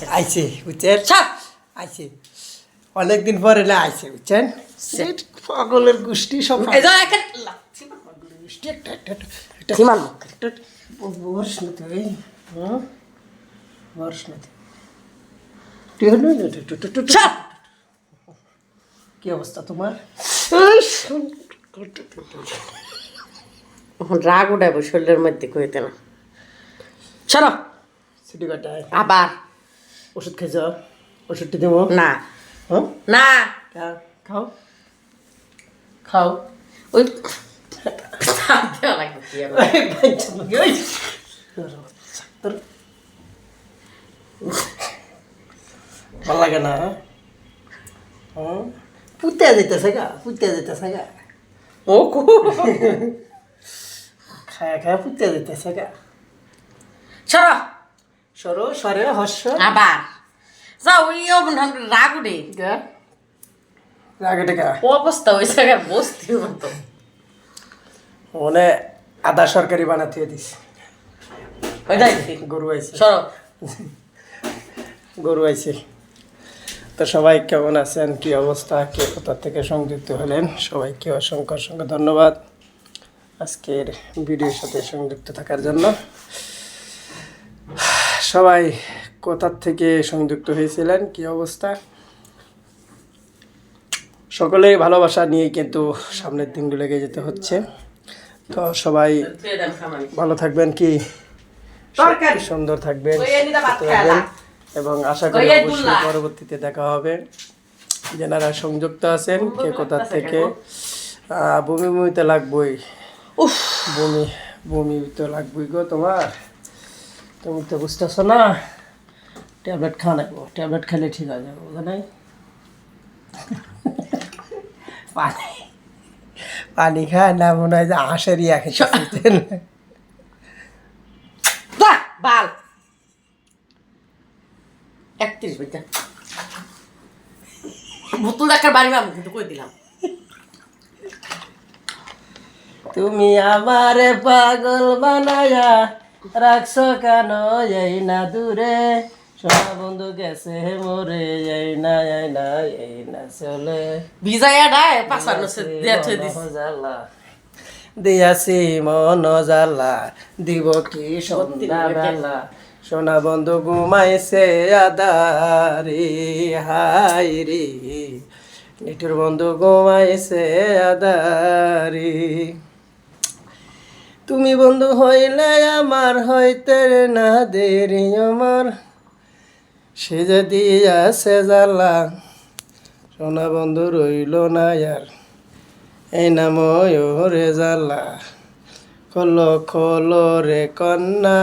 আইছে বুঝছেন আইছে অনেকদিন পরে না আইছে বুঝছেন পাগলের গোষ্ঠী সব গোষ্ঠী একটা বর্ষ না তুই বর্ষ না কি অবস্থা তোমার রাগ উঠাবো শরীরের মধ্যে কইতে না চলো সিটি কাটায় আবার ওষুধ খাইছ ওষুধটি দেবো না হ্যাঁ না খাও খাও ওই ভাল লাগে না পুঁতে যেতেছে গা পুঁতে যেতেছে গা ও খায়া খায়া পুঁতে যেতেছে গা সরো সরো সরে হস্য আবার যাও ওই রাগ উঠে রাগে টাকা অবস্থা হয়েছে বসতির মতো মনে আধা সরকারি বানাতে দিস ওই যাই গরু আইছে সরো গরু আইছে তো সবাই কেমন আছেন কি অবস্থা কে কোথা থেকে সংযুক্ত হলেন সবাইকে অসংখ্য অসংখ্য ধন্যবাদ আজকের ভিডিওর সাথে সংযুক্ত থাকার জন্য সবাই কোথা থেকে সংযুক্ত হয়েছিলেন কি অবস্থা সকলেই ভালোবাসা নিয়ে কিন্তু সামনের দিনগুলো লেগে যেতে হচ্ছে তো সবাই ভালো থাকবেন কি সুন্দর থাকবেন এবং আশা করি অবশ্যই পরবর্তীতে দেখা হবে যারা সংযুক্ত আছেন কে কোথা থেকে বমি বমিতে লাগবই বমি বমি তো লাগবই গো তোমার তুমি তো বুঝতেছো না ট্যাবলেট খাওয়া লাগবো ট্যাবলেট খেলে ঠিক হয়ে যাবে বুঝা নাই পানি পানি খায় না মনে হয় যে হাঁসেরই এক বাল 31 বেটা বোতল দেখার বাড়ি আমি কিন্তু কই দিলাম তুমি আমারে পাগল বানায়া রাখছো কেন এই না দূরে সোনা বন্ধু গেছে মরে এই না চলে ভিজাইয়া ডায় পাছানো সে দেতে দিস দিয়াছি মন জালা দিব কি সন্ধ্যা বেলা সোনা বন্ধু ঘুমাইছে আদারি হাই রে নিটুর বন্ধু ঘুমাইছে আদারি তুমি বন্ধু হইলে আমার হইতে না দেরি আমার সে যদি আছে জ্বালা সোনা বন্ধু রইল না আর এই নাম রে জ্বালা খোলো খোলো রে কন্যা